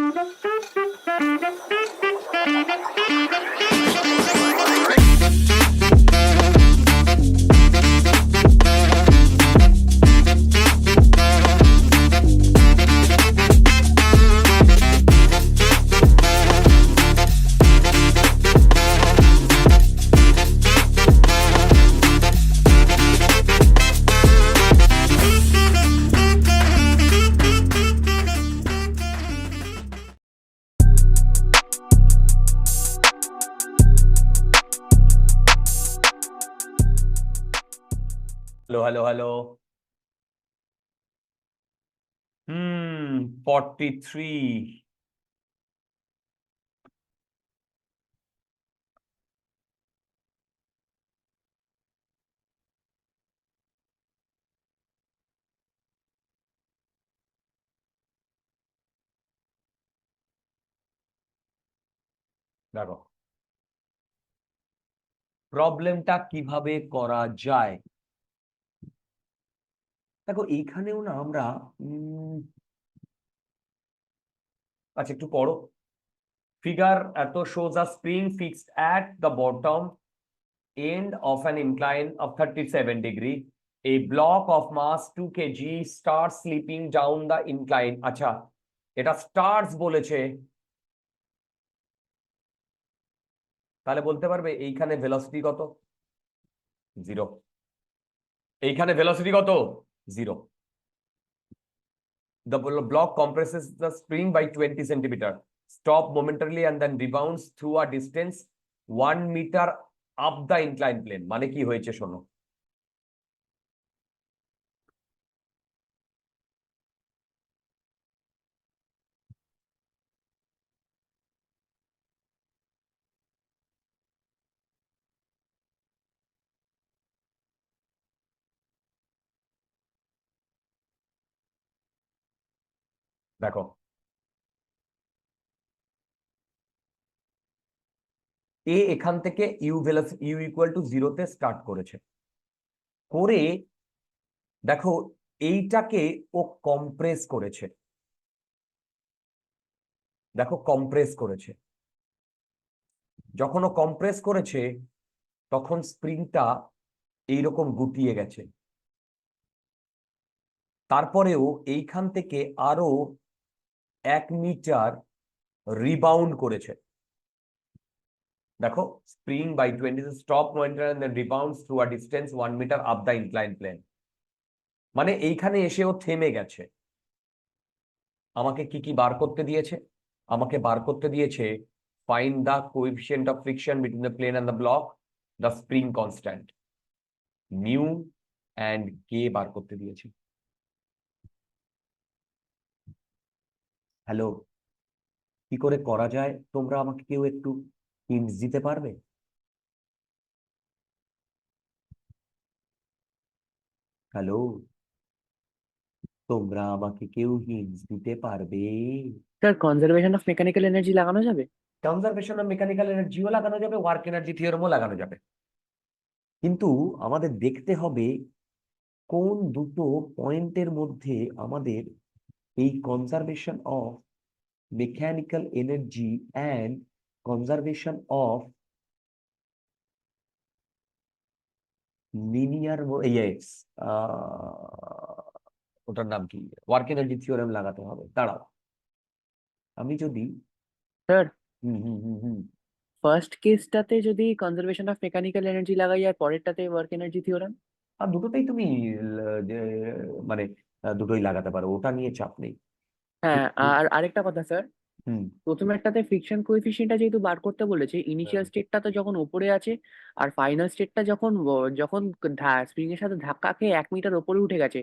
Hello. 43. দেখো প্রবলেমটা কিভাবে করা যায়। দেখো এইখানেও না আমরা আচ্ছা একটু পড়ো। ফিগার এত shows a spring fixed at the bottom end of an incline of 37 degree. A block of mass 2 kg starts slipping down the incline. আচ্ছা এটা starts বলেছে, তাহলে বলতে পারবে এইখানে ভেলোসিটি কত? 0। এইখানে ভেলোসিটি কত? 0। The block compresses the spring by 20 centimeter, stop momentarily and then rebounds through a distance 1 meter up the inclined plane. মানে কি হয়েছে শোনো। দেখো এ এখান থেকে ইউ ইকুয়াল টু 0-তে স্টার্ট করেছে, করে দেখো এইটাকে ও কম্প্রেস করেছে। দেখো কম্প্রেস করেছে, যখন ও কম্প্রেস করেছে তখন স্প্রিংটা এইরকম গুটিয়ে গেছে। তারপরেও এইখান থেকে আরো 1 মিটার রিবাউন্ড করেছে। দেখো spring by 20 stop momentum and then rebounds through a distance 1 metre up the incline plane. মানে এইখানে এসে ও থেমে গেছে। আমাকে কি কি বার করতে দিয়েছে? আমাকে বার করতে দিয়েছে find the coefficient of friction between the plane and the block, the spring constant mu and K বার করতে দিয়েছে। হ্যালো, কি করে করা যায় তোমরা আমাকে কেউ একটু হিন্টস দিতে পারবে? হ্যালো, তোমরা আমাকে কেউ হিন্টস দিতে পারবে? Sir conservation of mechanical energy লাগানো যাবে? কনজারভেশন অফ মেকানিক্যাল এনার্জিও লাগানো যাবে, ওয়ার্ক এনার্জি থিওরেমও লাগানো যাবে, কিন্তু আমাদের দেখতে হবে কোন দুটো পয়েন্টের মধ্যে আমাদের এই conservation of mechanical energy and conservation of linear ওটার নাম কি, ওয়ার্ক এনার্জি থিওরেম লাগাতে হবে। দাঁড়াও আমি যদি স্যার হুম হুম হুম হুম ফার্স্ট কেসটাতে যদি কনজারভেশন অফ মেকানিক্যাল এনার্জি লাগাই আর পরেরটাতে ওয়ার্ক এনার্জি থিওরাম। আর দুটোতেই তুমি মানে দুটোই লাগাতে পারো, ওটা নিয়ে চাপ নেই। হ্যাঁ, কিন্তু আর আরেকটা কথা স্যার, হুম প্রথম একটাতে ফ্রিকশন কোএফিসিয়েন্টটা যেহেতু বার করতে বলেছে, ইনিশিয়াল স্টেটটা তো যখন উপরে আছে আর ফাইনাল স্টেটটা যখন যখন স্প্রিং এর সাথে ধাক্কা খেয়ে 1 মিটার উপরে উঠে গেছে,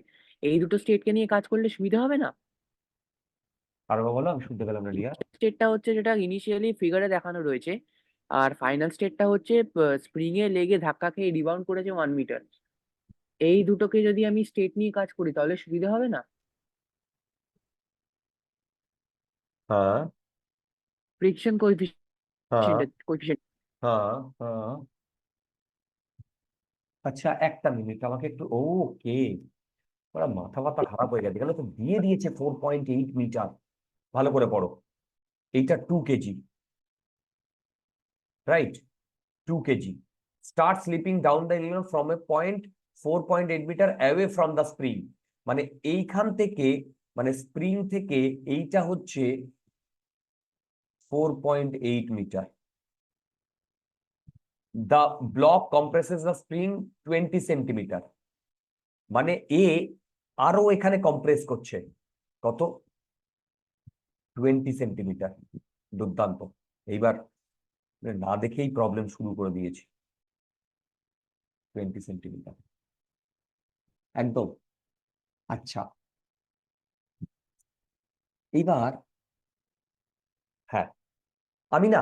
এই দুটো স্টেটকে নিয়ে কাজ করলে সুবিধা হবে না? আরো বলো, আমি শুনতে পেলাম না রিয়া। স্টেটটা হচ্ছে যেটা ইনিশিয়ালি ফিগারে দেখানো রয়েছে, আর ফাইনাল স্টেটটা হচ্ছে স্প্রিং এ লেগে ধাক্কা খেয়ে রিবাউন্ড করেছে 1 মিটার। এই দুটোকে যদি আমি স্টেট নিয়ে কাজ করি তাহলে সুবিধা হবে না? হ্যাঁ ফ্রিকশন হ্যাঁ কোএফিসিয়েন্ট। হ্যাঁ হ্যাঁ। আচ্ছা একটা মিনিট আমাকে একটু, ওকে, ওরা মাথা ব্যথা খারাপ হয়ে গেছে, এখানে তো দিয়ে দিয়েছে 4.8 মিটার। ভালো করে পড়ো। এইটা 2 kg, right? 2 kg start slipping down the eleven from a point 4.8 metre away from the spring. মানে এইখান থেকে, মানে স্প্রিং থেকে এইটা হচ্ছে 4.8 metre. The block compresses the spring 20 centimetre. মানে এ আরো এখানে কম্প্রেস করছে কত? 20 সেন্টিমিটার। দুর্দান্ত। এইবার না দেখেই প্রবলেম শুরু করে দিয়েছি। 20 সেন্টিমিটার একদম। আচ্ছা, এইবার হ্যাঁ, আমি না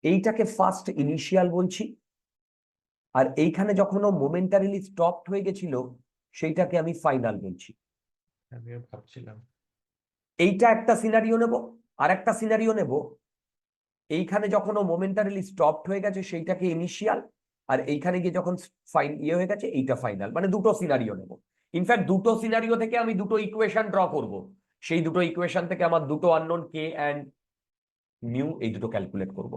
এইটাকে ফার্স্ট ইনিশিয়াল বলছি, আর এইখানে যখন ও মোমেন্টারিলি স্টপড হয়ে গেছিল সেইটাকে আমি ফাইনাল বলছি। আমিও ভাবছিলাম। এইটা একটা সিনারিও নেব, আর একটা সিনারিও নেব এইখানে যখন ও মোমেন্টারিলি স্টপড হয়ে গেছে সেইটাকে ইনিশিয়াল, আর এইখানে গিয়ে যখন হয়ে গেছে এইটা ফাইনাল। মানে দুটো সিনারিও নেব। ইনফ্যাক্ট দুটো সিনারিও থেকে আমি দুটো ইকুয়েশন ড্র করব। সেই দুটো ইকুয়েশন থেকে আমার দুটো আননোন কে অ্যান্ড মিউ, এই দুটো ক্যালকুলেট করব।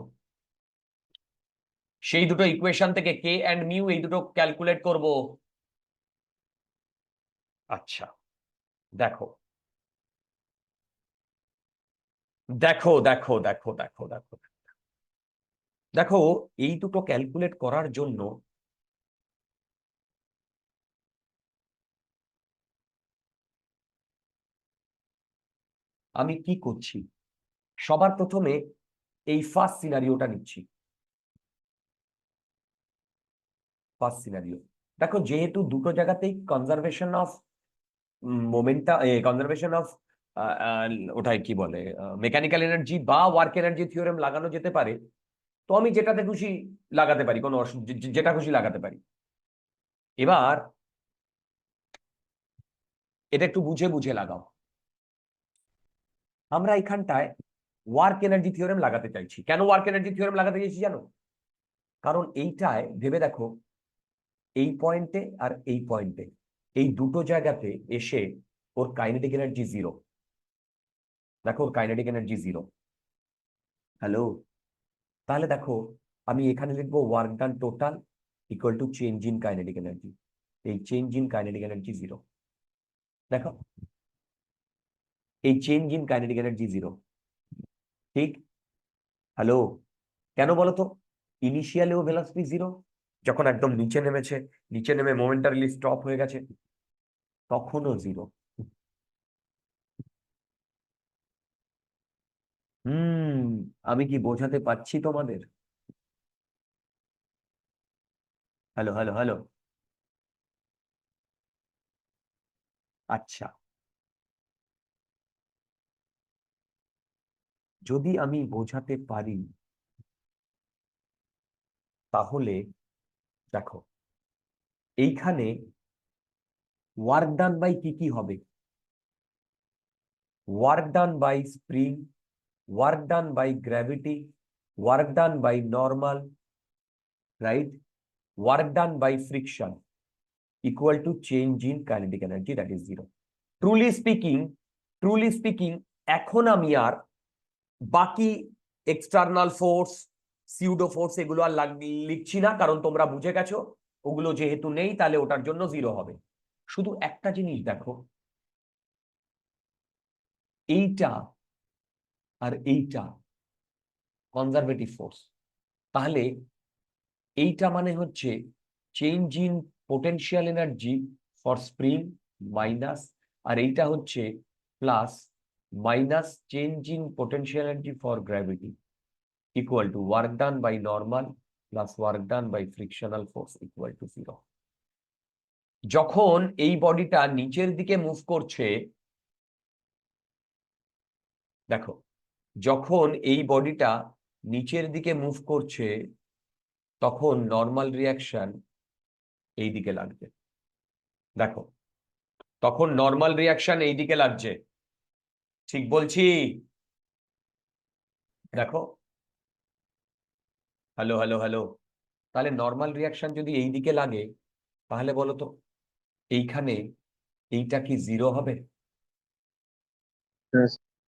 সেই দুটো ইকুয়েশন থেকে কে অ্যান্ড মিউ এই দুটো ক্যালকুলেট করব। আচ্ছা, দেখো দেখো দেখো দেখো দেখো দেখো দেখো, এই দুটো ক্যালকুলেট করার জন্য আমি কি করছি? সবার প্রথমে এই ফার্স্ট সিনারিওটা নিচ্ছি। ফার্স্ট সিনারিও দেখো, যেহেতু দুটো জায়গাতেই কনজারভেশন অফ মোমেন্টা, কনজারভেশন অফ ওটাই কি বলে, মেকানিক্যাল এনার্জি বা ওয়ার্ক এনার্জি থিওরেম লাগানো যেতে পারে, তো আমি যেটাতে খুশি লাগাতে পারি, কোনো যেটা খুশি লাগাতে পারি। এবার এটা একটু বুঝে বুঝে লাগাও। আমরা এখানটায় ওয়ার্ক এনার্জি থিওরেম লাগাতে চাইছি। কেন ওয়ার্ক এনার্জি থিওরেম লাগাতে চাইছি জানো? কারণ এইটায় ভেবে দেখো, এই পয়েন্টে আর এই পয়েন্টে, এই দুটো জায়গাতে এসে ওর কাইনেটিক এনার্জি জিরো। দেখো ওর কাইনেটিক এনার্জি জিরো। হ্যালো, তাহলে দেখো আমি এখানে লিখবো work done total equal to change in kinetic energy. এই change in kinetic energy zero. দেখো এই change in kinetic energy zero, ঠিক? হ্যালো, কেন বলো তো? ইনিশিয়ালেও ভেলোসিটি জিরো, যখন একদম নিচে নেমেছে, নিচে নেমে মোমেন্টারিলি স্টপ হয়ে গেছে, তখনও জিরো। হুম, আমি কি বোঝাতে পারছি তোমাদের? Hello hello hello. আচ্ছা, যদি আমি বোঝাতে পারি তাহলে দেখো, এইখানে ওয়ার্ক ডান বাই কি কি হবে? Work done by spring, work done by gravity, work done by normal, right, work done by friction equal to change in kinetic energy, that is zero. Truly speaking, এখন আমি আর বাকি external force, pseudo force এগুলো আর লিখছি না, কারণ তোমরা বুঝে গেছো ওগুলো যেহেতু নেই তাহলে ওটার জন্য জিরো হবে। শুধু একটা জিনিস দেখো, এইটা আর এইটা কনজারভেটিভ ফোর্স, তাহলে এইটা মানে হচ্ছে change in potential energy for spring minus, আর এইটা হচ্ছে plus minus change in potential energy for gravity equal to work done by normal plus work done by frictional force equal to zero. যখন এই বডিটা নিচের দিকে মুভ করছে, দেখো যখন এই বডিটা নিচের দিকে মুভ করছে তখন নর্মাল রিয়াকশন এই দিকে লাগবে। দেখো তখন নর্মাল রিয়াকশন এই দিকে লাগছে, ঠিক বলছি? দেখো, হ্যালো হ্যালো হ্যালো। তাহলে নর্মাল রিয়াকশন যদি এই দিকে লাগে, তাহলে বলো তো এইখানে এইটা কি জিরো হবে?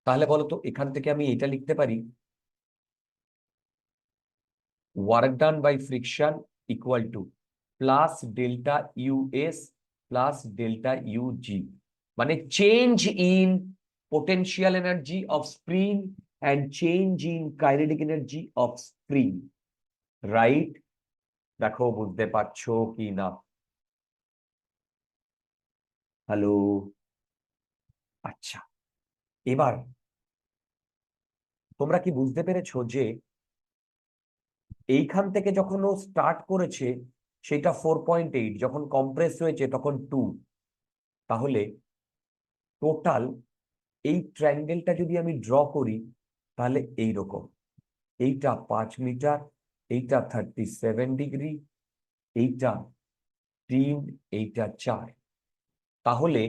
তাহলে বলো তো এখান থেকে আমি এটা লিখতে পারি, work done by friction equal to plus delta US plus delta UG, মানে change in potential energy of spring and change in kinetic energy of spring, right? দেখো বুঝতে পারছো কি না? হ্যালো, আচ্ছা, এবার তোমরা কি বুঝতে পেরেছো যে এইখান থেকে যখন ও স্টার্ট করেছে সেটা 4.8, যখন কম্প্রেস হয়েছে তখন 2, তাহলে টোটাল এই ট্রায়াঙ্গেলটা যদি আমি ড্র করি তাহলে এইরকম, এইটা 5 মিটার, এইটা 37 ডিগ্রি, এইটা 3, এইটা 4। তাহলে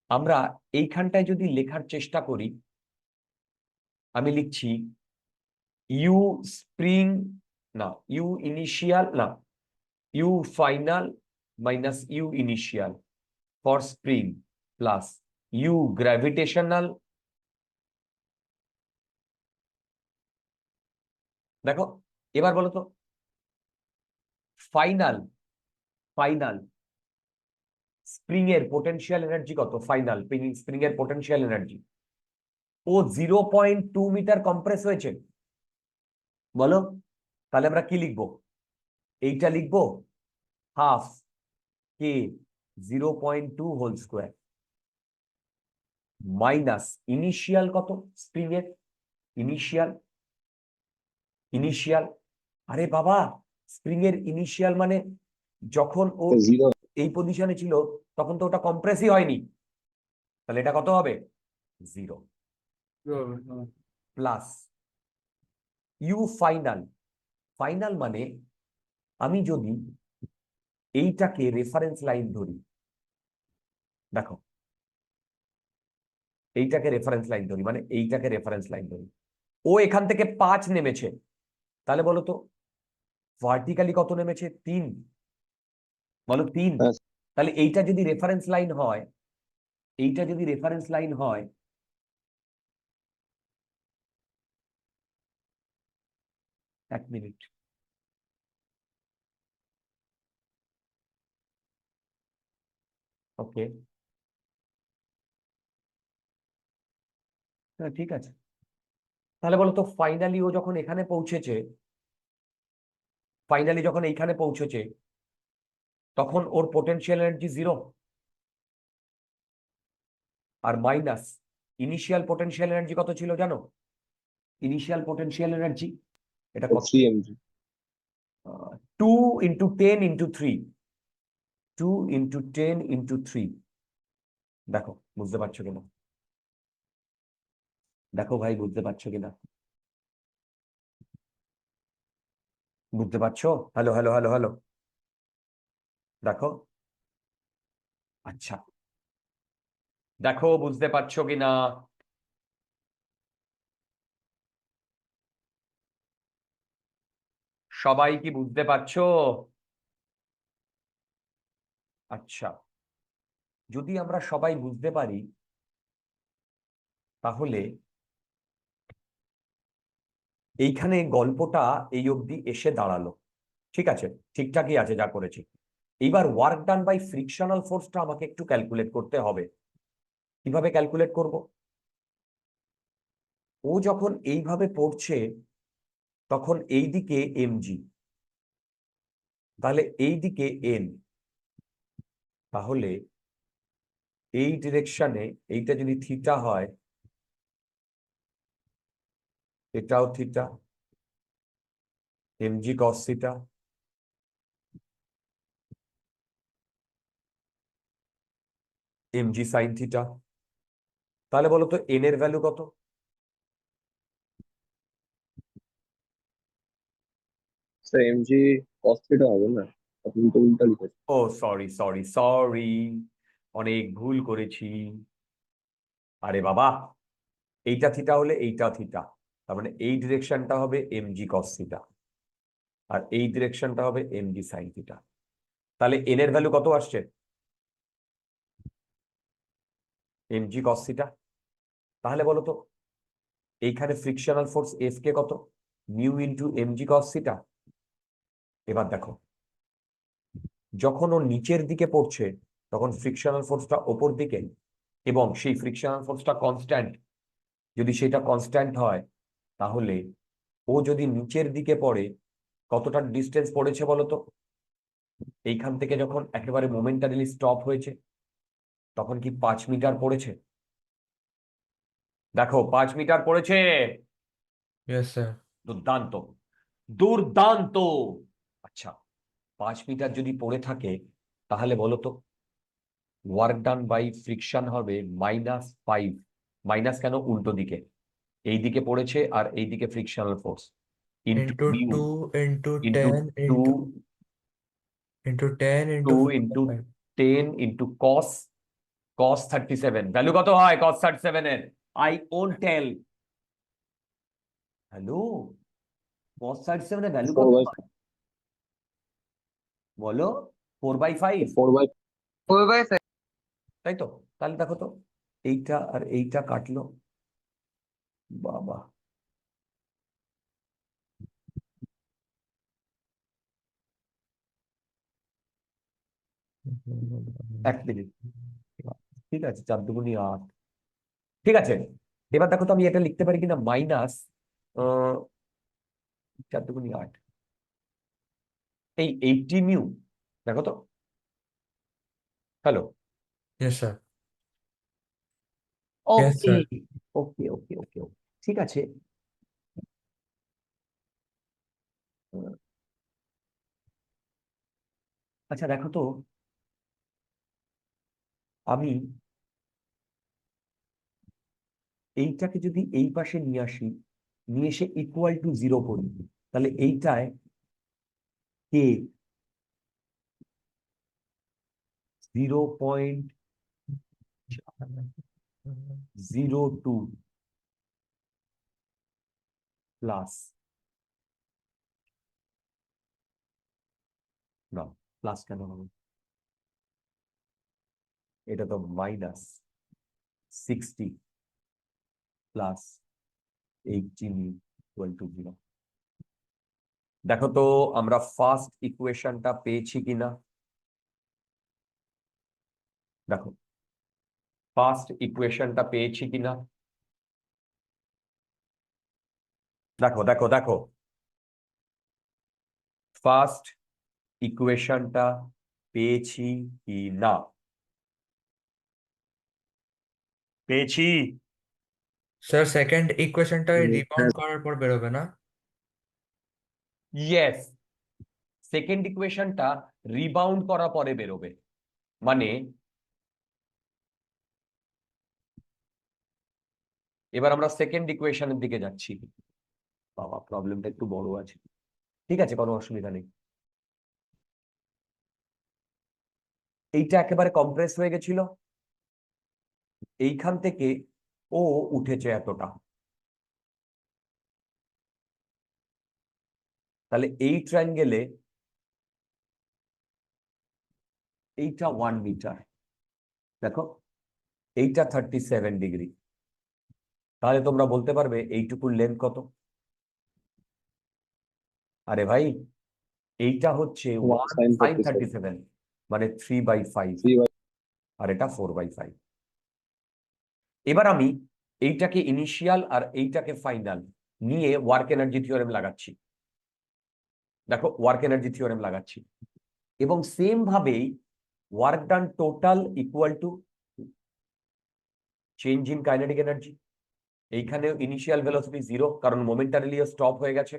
আমরা এইখানটায় যদি লেখার চেষ্টা করি, আমি লিখছি ইউ স্প্রিং, না ইউ ইনিশিয়াল, না U final minus U initial for spring plus U gravitational. দেখো এবার বলো তো ফাইনাল ফাইনাল স্প্রিং এর পোটেনশিয়াল এনার্জি কত? ফাইনাল স্প্রিং এর পোটেনশিয়াল এনার্জি ও 0.2 মিটার কম্প্রেস হয়েছে, বলো তাহলে আমরা কি লিখবো? এইটা লিখবো হাফ কে 0.2 হোল স্কোয়ার মাইনাস ইনিশিয়াল কত স্প্রিং এর? ইনিশিয়াল ইনিশিয়াল আরে বাবা, স্প্রিং এর ইনিশিয়াল মানে যখন ও জিরো। এই পজিশনে ছিল তখন তো ওটা কম্প্রেসই হয়নি, তাহলে এটা কত হবে? 0 প্লাস ইউ ফাইনাল। ফাইনাল মানে আমি যদি এইটাকে রেফারেন্স লাইন ধরি, দেখো এইটাকে রেফারেন্স লাইন ধরি, মানে এইটাকে রেফারেন্স লাইন ধরি, ও এখান থেকে 5 নেমেছে, তাহলে বলো তো ভার্টিক্যালি কত নেমেছে? 3, বলো 3। হ্যাঁ। তাহলে এইটা যদি রেফারেন্স লাইন হয়, এইটা যদি রেফারেন্স লাইন হয়, এক মিনিট, ওকে, হ্যাঁ ঠিক আছে। তাহলে বলো তো ফাইনালি ও যখন এখানে পৌঁছেছে, ফাইনালি যখন এইখানে পৌঁছেছে তখন ওর পোটেনশিয়াল এনার্জি 0 আর মাইনাস ইনিশিয়াল পোটেনশিয়াল এনার্জি কত ছিল জানো? ইনিশিয়াল পোটেনশিয়াল এনার্জি এটা কত? 3 mg। 2 into 10 into 3, 2 into 10 into 3। দেখো বুঝতে পারছো কিনা? দেখো ভাই বুঝতে পারছো কিনা? বুঝতে পারছো? হ্যালো হ্যালো হ্যালো হ্যালো, দেখো, আচ্ছা দেখো বুঝতে পারছো কিনা? সবাই কি বুঝতে পারছো? আচ্ছা, যদি আমরা সবাই বুঝতে পারি তাহলে এইখানে গল্পটা এই অবধি এসে দাঁড়ালো, ঠিক আছে, ঠিকঠাকই আছে যা করেছি। এইবার ওয়ার্ক ডান বাই ফ্রিকশনাল ফোর্সটা আমাকে একটু ক্যালকুলেট করতে হবে। কিভাবে ক্যালকুলেট করব? ও যখন এইভাবে পড়ছে তখন এইদিকে এমজি, তাহলে এইদিকে এন, তাহলে এই ডিরেকশনে এইটা যদি থিটা হয়, এটাও theta, MG cos theta, MG sine theta. তাহলে বলো তো এন এর ভ্যালু কত? স্যার mg cos θ হবে না, আপনি তো উল্টা লিখেছেন। ও সরি সরি সরি, অনেক ভুল করেছি। আরে বাবা, এইটা থিটা হলে এইটা থিটা, তার মানে এই ডিরেকশনটা হবে এমজি কস থিটা আর এই ডিরেকশনটা হবে এমজি সাইন থিটা। তাহলে এন এর ভ্যালু কত আসছে? MG cos theta. তাহলে বলো তো এইখানে ফ্রিকশনাল ফোর্স এফ কে কত, mu into MG cos theta. এবার দেখো যখন ও নিচের দিকে পড়ছে তখন ফ্রিকশনাল ফোর্সটা ওপর দিকে, এবং সেই ফ্রিকশনাল ফোর্সটা কনস্ট্যান্ট। যদি সেটা কনস্ট্যান্ট হয় তাহলে ও যদি নিচের দিকে পড়ে কতটা ডিস্টেন্স পড়েছে বলো তো, এইখান থেকে যখন একেবারে মোমেন্টারিলি স্টপ হয়েছে তখন কি 5 মিটার পড়েছে? দেখো 5 মিটার পড়েছে। Yes sir. দুর্দান্ত, দুর্দান্ত। আচ্ছা 5 মিটার যদি পড়ে থাকে তাহলে বলো তো ওয়ার্ক ডান বাই ফ্রিকশন হবে -5। মাইনাস কেন, উল্টো দিকে, এই দিকে পড়েছে আর এই দিকে frictional force into into mu 2 into into 10 two into 10 two into into 5। 10 into cos cos 37। Value কত হয় কস 37 এর? I won't tell. Hello, cos 37 এর ভ্যালু ফোর কত বাই হয় বলো? 4/5, 4/5। তাই তো? তাহলে দেখো তো এইটা আর এইটা কাটলো, বাবা। এক মিনিট, ঠিক আছে, 4 × 2 = 8। ঠিক আছে, এবার দেখো তো আমি এটা লিখতে পারি কিনা, মাইনাস 4 × 2 = 8, এই 80 মিউ। দেখো তো, হ্যালো, यस सर। यस ওকে सर। ওকে ওকে ওকে ওকে, ঠিক আছে। আহ, আচ্ছা দেখো তো, আমি এইটাকে যদি এই পাশে নিয়ে আসি, নিয়ে এসে ইকুয়াল টু 0 করি, তাহলে এইটায় কে 0.02 প্লাস, না প্লাস কেন হবে, এটা তো -60 প্লাস 18 ইকুয়াল টু 0। দেখো তো আমরা ফার্স্ট ইকুয়েশনটা পেয়েছি কিনা। দেখো ফার্স্ট ইকুয়েশনটা পেয়েছি কিনা, দেখো দেখো দেখো, ফার্স্ট ইকুয়েশনটা পেয়েছি কি না? পেয়েছি। স্যার সেকেন্ড ইকুয়েশনটা রিবাউন্ড করার পর বেরোবে না? ইয়েস, সেকেন্ড ইকুয়েশনটা রিবাউন্ড করার পরে বেরোবে। মানে এবার আমরা সেকেন্ড ইকুয়েশনের দিকে যাচ্ছি। বাবা প্রবলেমটা একটু বড় আছে, ঠিক আছে কোনো অসুবিধা নেই। এইটা একেবারে কম্প্রেস হয়ে গেছিল, এইখান থেকে ও উঠেছে এতটা, তাহলে এই ট্রায়াঙ্গেলে এইটা 1 মিটার, দেখো এইটা 37 ডিগ্রি। তাহলে তোমরা বলতে পারবে এইটুকুর লেন্থ কত? আরে ভাই এইটা হচ্ছে 1 1 sin sin 37। 37, মানে 3/5, 3/। আর এটা 4/5। এবার আমি এইটাকে ইনিশিয়াল আর এইটাকে ফাইনাল নিয়ে ওয়ার্ক এনার্জি থিওরেম লাগাচ্ছি। দেখো ওয়ার্ক এনার্জি থিওরেম লাগাচ্ছি, এবং সেম ভাবেই work done total equal to change in kinetic energy. এইখানেও ইনিশিয়াল ভেলোসিটি 0, কারণ মোমেন্টারিলি স্টপ হয়ে গেছে।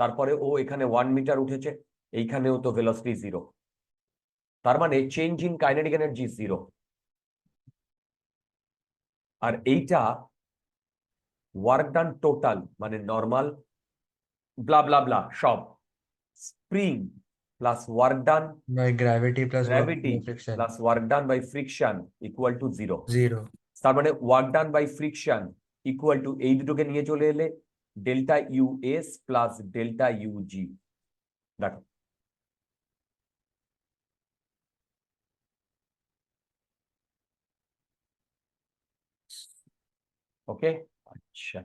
তারপরে ও এখানে 1 মিটার উঠেছে, এইখানেও তো ভেলোসিটি 0, তার মানে চেঞ্জ ইন কাইনেটিক এনার্জি 0। আর এইটা ওয়ার্ক ডান টোটাল মানে নর্মাল ব্লা ব্লা ব্লা সব, spring plus work done by gravity plus work gravity by friction. Plus work done by friction equal to 0। 0। তার মানে work done by friction equal to, এই দুটোকে নিয়ে চলে এলে delta US plus delta UG. দেখো okay, আচ্ছা।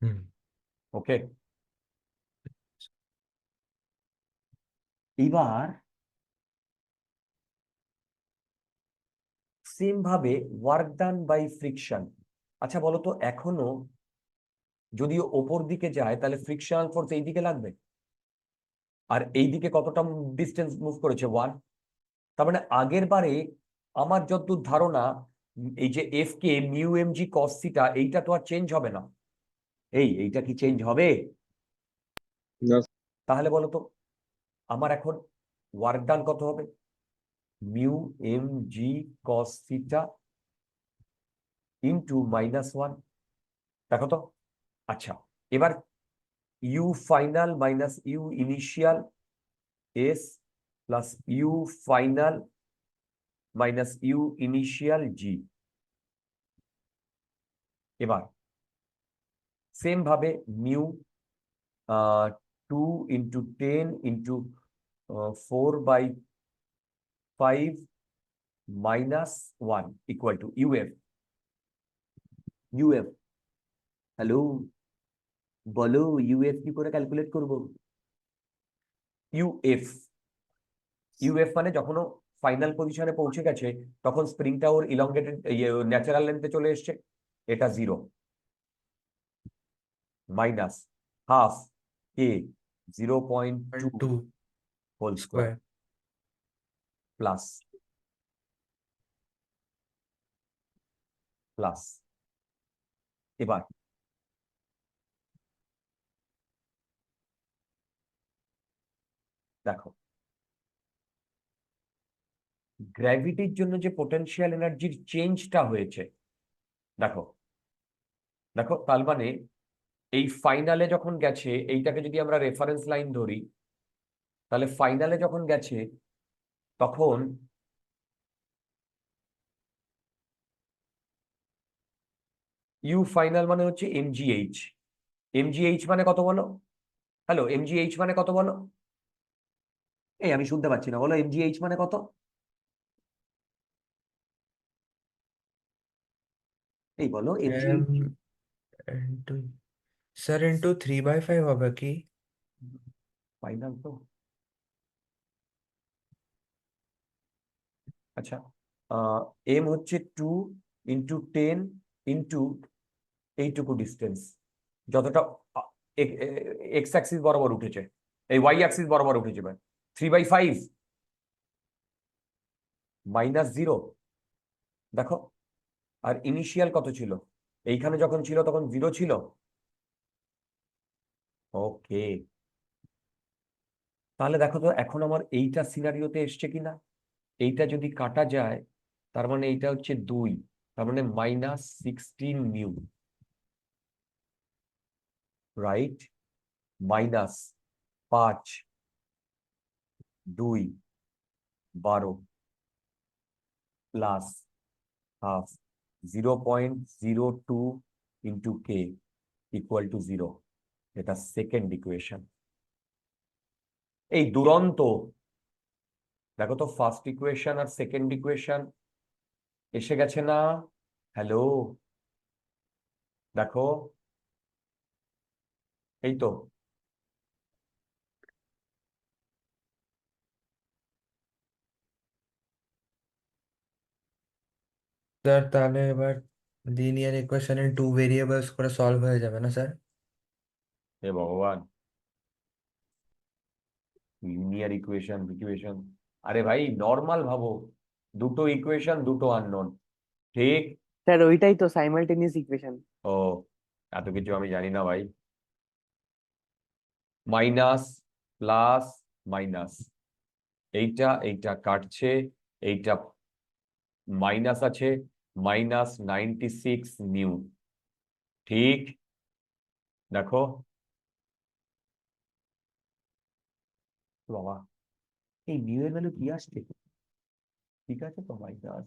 হুম ওকে, এবার সেম ভাবে ওয়ার্ক ডান বাই ফ্রিকশন। আচ্ছা বলো তো, এখনো যদিও ওপর দিকে যায় তাহলে ফ্রিকশনাল ফোর্স এই দিকে লাগবে, আর এই দিকে কতটা ডিস্টেন্স মুভ করেছে, 1। তার মানে আগের বারে আমার যতদূর ধারণা, এই যে F K mu M G cos theta, এইটা তো আর চেঞ্জ হবে না। এইটা কি চেঞ্জ হবে? না, তাহলে বলো তো আমার এখন ওয়ার্ক ডান কত হবে? Mu M G cos theta into -1। দেখো তো। আচ্ছা, এবার U final minus U initial S plus U final minus U initial G. এবার সেম ভাবে mu 2 × 10 × 4/5 -1 equal to UF. UF, hello, বলো ইউএফ কি করে ক্যালকুলেট করব? ইউএফ, ইউএফ মানে যখন ও ফাইনাল পজিশনে পৌঁছে গেছে তখন স্প্রিংটা ওর ইলংগেটেড ন্যাচারাল লেন্থে চলে এসছে, এটা 0 মাইনাস হাফ কে 0.2 2 whole square square plus plus. এবার দেখো, গ্র্যাভিটির জন্য যে পোটেনশিয়াল এনার্জির চেঞ্জটা হয়েছে, দেখো দেখো, তার মানে এই ফাইনালে যখন গেছে, এইটাকে যদি আমরা রেফারেন্স লাইন ধরি, তাহলে ফাইনালে যখন গেছে তখন ইউ ফাইনাল মানে হচ্ছে এমজিএইচ। এমজিএইচ মানে কত বলো? হ্যালো, এমজিএইচ মানে কত বলো? আমি শুনতে পাচ্ছি না, বলো এমজিএইচ মানে কত? বলো এমজিএইচ। ইন্টু স্যার ইন্টু 3/5 হবে কি? ফাইনাল তো। আচ্ছা, এম হচ্ছে 2 × 10 ইন্টু এইটুকু ডিস্টেন্স, যতটা এক্স অ্যাক্সিস বরাবর উঠেছে, এই ওয়াই অ্যাক্সিস বরাবর উঠেছে, 3/5 -0। দেখো, আর ইনিশিয়াল কত ছিল? এইখানে যখন ছিল তখন 0 ছিল। ওকে, তাহলে দেখো তো এখন আমার এইটা সিনারিওতে এসছে কিনা। এইটা যদি কাটা যায়, তার মানে এইটা হচ্ছে 2, তার মানে -16 mu, right? -5 2 12 plus half 0.02 into K equal to 0। এটা সেকেন্ড ইকুয়েশন। এই দুরন্ত, দেখো তো ফার্স্ট ইকুয়েশন আর সেকেন্ড ইকুয়েশন এসে গেছে না? হ্যালো, দেখো, এই তো। স্যার তাহলে এবার লিনিয়ার ইকুয়েশনের 2 ভেরিয়েবলস করে সলভ হয়ে যাবে না স্যার? হে ভগবান, লিনিয়ার ইকুয়েশন ইকুয়েশন, আরে ভাই নর্মাল ভাবো, দুটো ইকুয়েশন দুটো আননোন, ঠিক? স্যার ওইটাই তো সাইমালটেনিয়াস ইকুয়েশন। ও, এত কিছু আমি জানি না ভাই। মাইনাস প্লাস মাইনাস, এইটা এইটা কাটছে, এইটা মাইনাস আছে, -96 নিউ, ঠিক? দেখো বাবা, এই নিউ এর ভ্যালু কি আসছে? ঠিক আছে তো, মাইনাস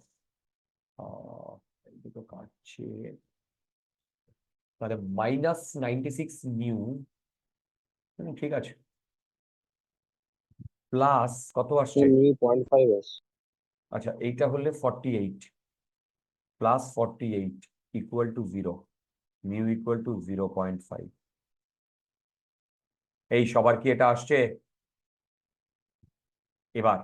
এইদিকে কাটছে, তাহলে -96 নিউ ঠিক আছে, প্লাস কত আসছে? মিউ 0.5 আছে। আচ্ছা, এইটা হলে 48 plus 48 equal to 0, mu equal to 0.5। এই সবার কি এটা আসছে? এবার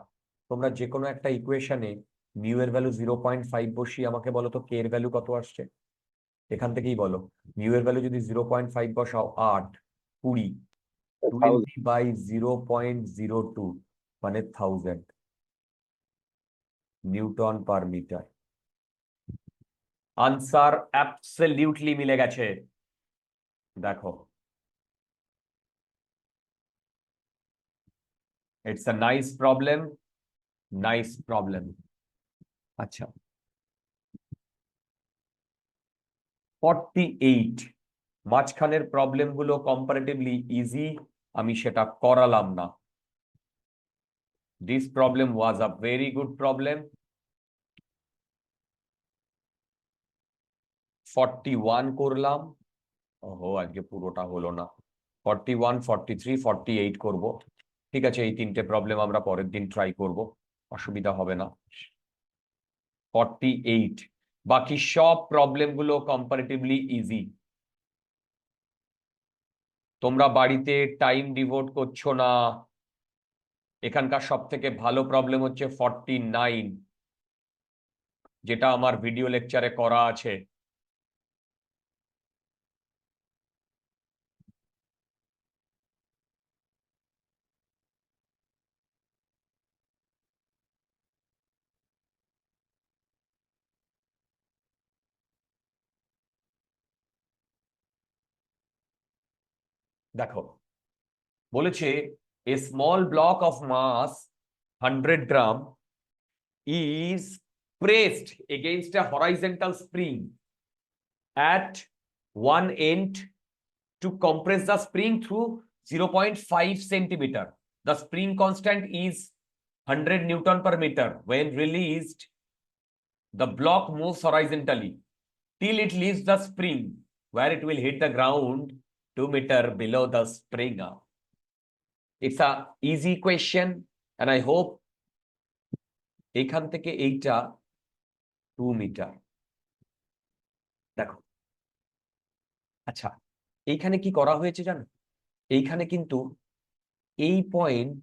তোমরা যে কোনো একটা ইকুয়েশনে মিউ এর ভ্যালু 0.5 বসিয়ে আমাকে বলো তো কে এর ভ্যালু কত আসছে। এখান থেকেই বলো। মিউ এর ভ্যালু যদি 0.5 বসাও 8, 20, 1000। 20 বাই 0.02 মানে 1000 newton per metre. Answer absolutely মিলে গেছে। দেখো, it's a nice problem, nice problem. আচ্ছা, 48, মাঝখানের প্রবলেম গুলো কম্পারেটিভলি ইজি, আমি সেটা করালাম না। This problem was a very good problem. 41 করলাম, ওহো আজকে পুরোটা হলো না। 41, 43, 48 করব। ঠিক আছে, এই তিনটে প্রবলেম আমরা পরের দিন ট্রাই করব, অসুবিধা হবে না। 48, বাকি সব প্রবলেম গুলো কম্পারেটিভলি ইজি। তোমরা বাড়িতে টাইম ডিভোট করছো না। এখানকার সব থেকে ভালো প্রবলেম হচ্ছে 49, যেটা আমার ভিডিও লেকচারে করা আছে। দেখো, বলেছে a small block of mass 100 gram is pressed against a horizontal spring at one end to compress the spring through 0.5 centimeter. The spring constant is 100 Newton per meter. When released, the block moves horizontally till it leaves the spring, where it will hit the ground 2 meters below the spring. It's a easy question, and I hope এখান থেকে এইটা 2 metre. দেখো, আচ্ছা, এইখানে কি করা হয়েছে জানো? এইখানে কিন্তু এই পয়েন্ট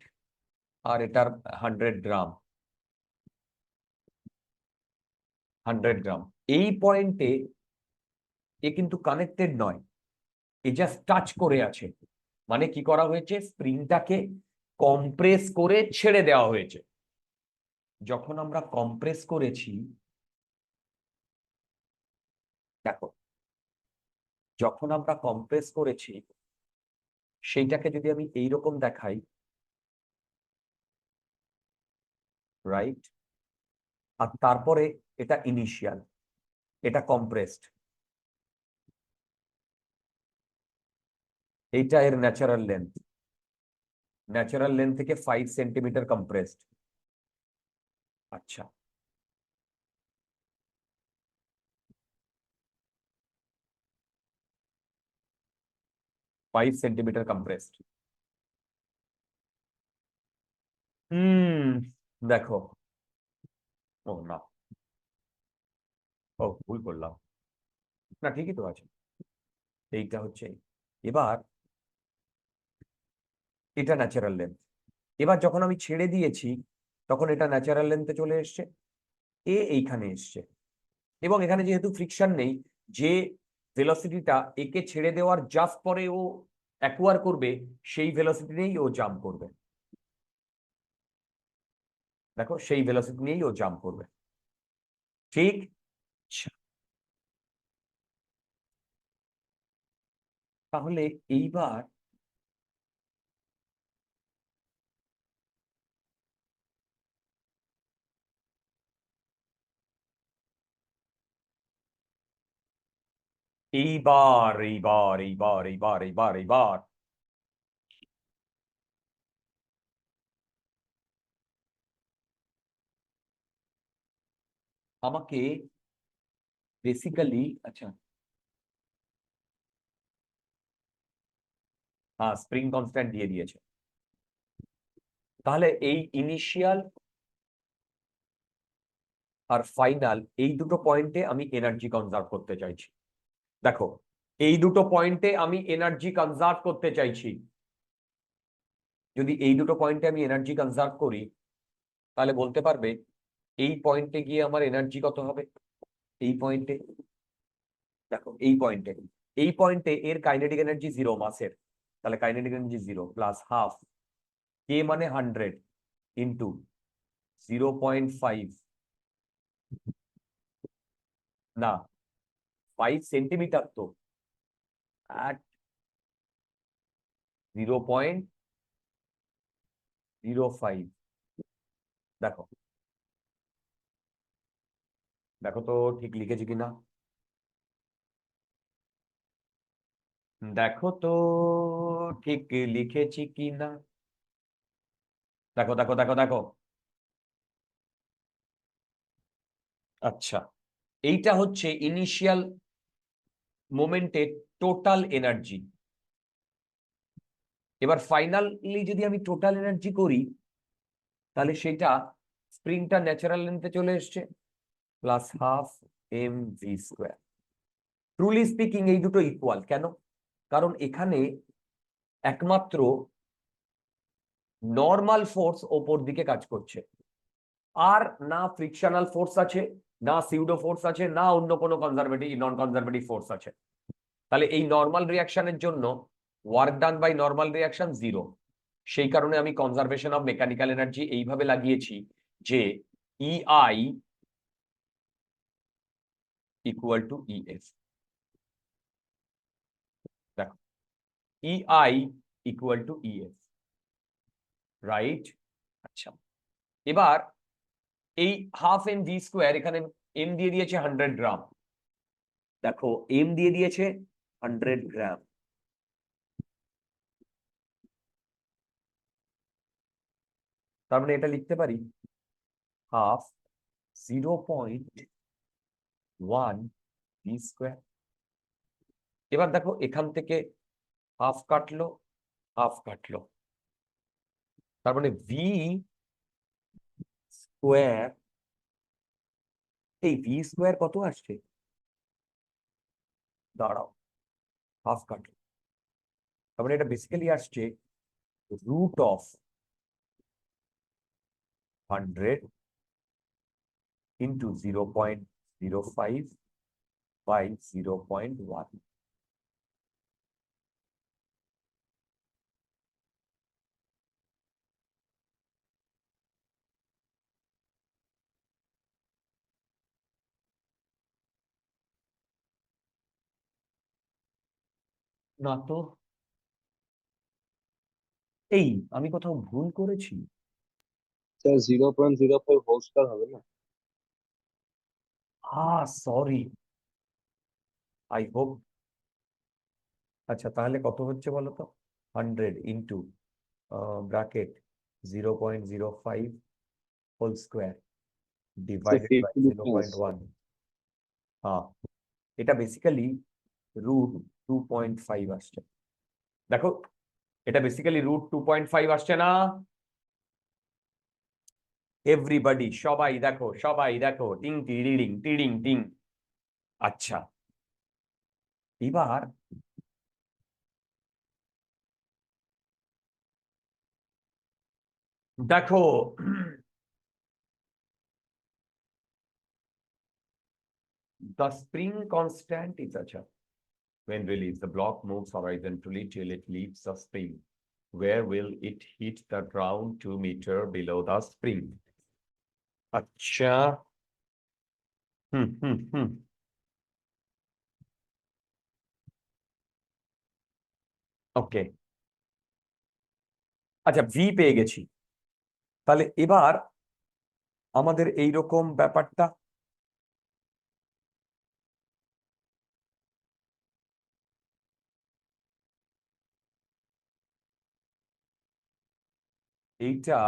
আর এটার 100 গ্রাম, 100 গ্রাম, এই পয়েন্টে এ কিন্তু কানেক্টেড নয়, এ জাস্ট টাচ করে আছে। মানে কি করা হয়েছে? স্প্রিংটাকে কম্প্রেস করে ছেড়ে দেওয়া হয়েছে। যখন আমরা কম্প্রেস করেছি, দেখো, যখন আমরা কম্প্রেস করেছি সেইটাকে যদি আমি এইরকম দেখাই, রাইট, আর তারপরে এটা ইনিশিয়াল, এটা কম্প্রেসড, এইটা এর ন্যাচারাল লেন্থ। ন্যাচারাল লেন্থ থেকে 5 সেন্টিমিটার কম্প্রেসড। আচ্ছা, 5 সেন্টিমিটার কম্প্রেসড। হুম, দেখো, ও না, ও ভুল করলাম, না ঠিকই তো আছে, এইটা হচ্ছে। এবার এটা ন্যাচারাল লেন্থ। এবার যখন আমি ছেড়ে দিয়েছি তখন এটা ন্যাচারাল লেন্থে চলে এসছে, এ এইখানে এসছে, এবং এখানে যেহেতু ফ্রিকশন নেই, যে ভেলোসিটিটা একে ছেড়ে দেওয়ার জাস্ট পরে ও অ্যাকুয়ার করবে, সেই ভেলোসিটি নিয়েই ও জাম্প করবে। দেখো, সেই ভেলোসিটি নিয়েই ও জাম্প করবে, ঠিক? আচ্ছা, তাহলে এইবার এইবার এইবার এইবার এইবার এইবার এইবার আমাকে বেসিক্যালি, আচ্ছা, হ্যাঁ, স্প্রিং কনস্ট্যান্ট দিয়ে দিয়েছে। তাহলে এই ইনিশিয়াল আর ফাইনাল এই দুটো পয়েন্টে আমি এনার্জি কনজার্ভ করতে চাইছি। দেখো, এই দুটো পয়েন্টে আমি এনার্জি কনজার্ভ করতে চাইছি। যদি এই দুটো পয়েন্টে আমি এনার্জি কনজার্ভ করি, তাহলে বলতে পারবে এই পয়েন্টে গিয়ে আমার এনার্জি কত হবে। এই পয়েন্টে দেখো, এই পয়েন্টে এর কাইনেটিক এনার্জি 0 মাসের, তাহলে কাইনেটিক এনার্জি 0 প্লাস হাফ কে মানে 100 ইন্টু 0.5, না 5 সেন্টিমিটার তো, at 0.05। দেখো দেখো তো ঠিক লিখেছি কিনা, দেখো তো ঠিক লিখেছি কিনা। দেখো দেখো দেখো দেখো, আচ্ছা, এইটা হচ্ছে ইনিশিয়াল মোমেন্টের টোটাল এনার্জি। এবার ফাইনালি যদি আমি টোটাল এনার্জি করি, তাহলে সেটা স্প্রিংটা ন্যাচারাল লেন্থে চলে এসছে plus half M V square. Truly speaking এই দুটো ইকুয়াল কেন? কারণ এখানে একমাত্র নর্মাল ফোর্স ওপর দিকে কাজ করছে, আর না ফ্রিকশনাল ফোর্স আছে, না সিউডো ফোর্স আছে, না অন্য কোনো কনজারভেটিভ নন কনজারভেটিভ ফোর্স আছে। তাহলে এই নর্মাল রিয়াকশনের জন্য work done by normal reaction 0। সেই কারণে আমি কনজারভেশন অফ মেকানিক্যাল এনার্জি এইভাবে লাগিয়েছি যে ইআই ইকুয়াল টু ইএফ। দেখো, ইআই ইকুয়াল টু ইএফ, রাইট? আচ্ছা, এবার এই হাফ এম ভি স্কোয়ার, এখানে এম দিয়ে দিয়েছে 100 গ্রাম। দেখো, এম দিয়ে দিয়েছে 100 গ্রাম, তার মানে এটা লিখতে পারি হাফ 0.1 ভি স্কোয়ার। এবার দেখো, এখান থেকে হাফ কাটলো, হাফ কাটলো, তার মানে ভি স্কোয়ার, এই ভি স্কোয়ার কত আসছে, দাঁড়াও, হাফ কাটলো, তার মানে এটা বেসিক্যালি আসছে রুট অফ 100 ইন্টু 0.05 বাই 0.1। না তো, এই আমি কোথাও ভুল করেছি? স্যার 0.05 হোল স্কয়ার হবে না? Sorry, I hope. আচ্ছা, তাহলে কত হচ্ছে বলো তো? 100 into bracket 0.05 whole square sir divided by 50 difference. 0.1। হ্যাঁ, এটা বেসিক্যালি রুট 2.5 আসছে। দেখো, এটা বেসিক্যালি রুট 2.5 আসছে না? এভরিবডি, সবাই দেখো, সবাই দেখো, টিং টিডিং টিডিং টিং। আচ্ছা, এবার দেখো, the spring constant is acha. When released, the block moves horizontally till it leaves the spring. Where will it hit the ground 2 meter below the spring? Acha. Hmm. ওকে, আচ্ছা, ভি পেয়ে গেছি। তাহলে এবার আমাদের এইরকম ব্যাপারটা, এইটা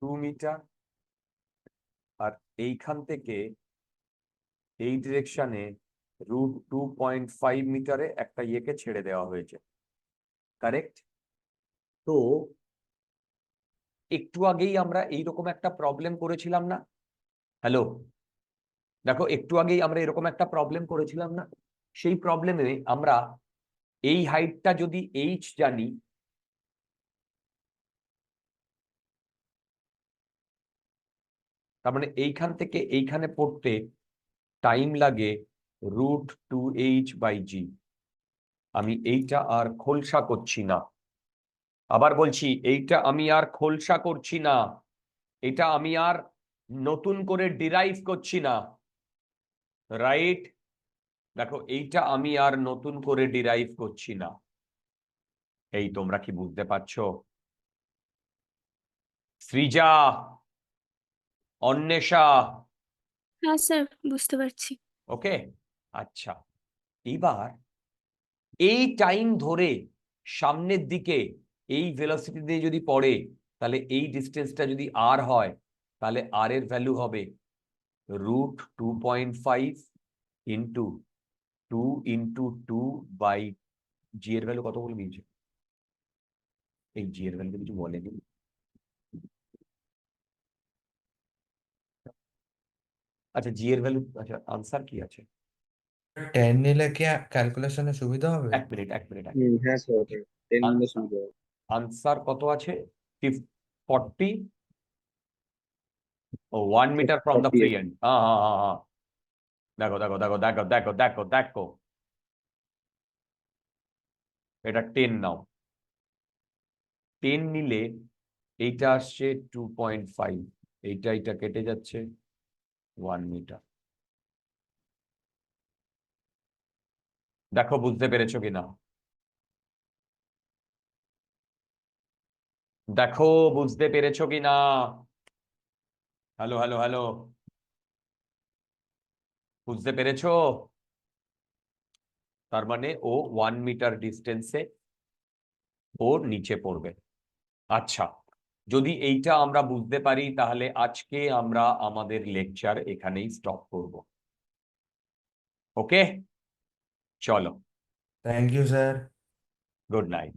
2 মিটার, আর এইখান থেকে এই ডিরেকশনে √2.5 মিটারে একটা ইয়েকে ছেড়ে দেওয়া হয়েছে, কারেক্ট? তো একটু আগেই আমরা এইরকম একটা প্রবলেম করেছিলাম না? হ্যালো, দেখো একটু আগেই আমরা এরকম একটা প্রবলেম করেছিলাম না? সেই প্রবলেমে আমরা এই হাইটটা যদি h জানি, তার মানে এইখান থেকে এইখানে পড়তে টাইম লাগে √2h/g। আমি এইটা আর খোলসা করছি না, আবার বলছি এইটা আমি আর খোলসা করছি না, এটা আমি আর নতুন করে ডিরাইভ করছি না, রাইট? দেখো এইটা আমি আর নতুন করে ডিরাইভ করছি না। এই তোমরা কি বুঝতে পারছো? সৃজা, অন্বেষা, হ্যাঁ স্যার, বুঝতে পারছি। ওকে, আচ্ছা। এবার এই টাইম ধরে সামনের দিকে এই ভেলোসিটি দিয়ে যদি পড়ে, তাহলে এই ডিস্টেন্সটা যদি আর হয়, তাহলে আর এর ভ্যালু হবে √2.5 ইন্টু 2 ইন্টু 2/g এর ভ্যালু কত বলে দিয়েছে? এই জি এর ভ্যালু কিছু বলেনি। আচ্ছা, জি এর ভ্যালু, আচ্ছা আনসার কি আছে? 10 নিলে কি ক্যালকুলেশনে সুবিধা হবে? এক মিনিট। হ্যাঁ স্যার, 10 নিলে সুবিধা হবে। আনসার কত আছে? 40, ও 1 metre from the 48 free end. হ্যাঁ। দেখো, এটা 10 নাও। 10 নিলে এইটা আসছে 2.5, এইটা কেটে যাচ্ছে 1 মিটার। দেখো বুঝতে পেরেছো কিনা? দেখো বুঝতে পেরেছো কিনা? হ্যালো, বুঝতে পেরেছো? তার মানে ও 1 মিটার ডিস্টেন্সে ওর নিচে পড়বে। আচ্ছা, যদি এইটা আমরা বুঝতে পারি, তাহলে আজকে আমরা আমাদের লেকচার এখানেই স্টপ করব। ওকে, চলো, thank you sir. Good night.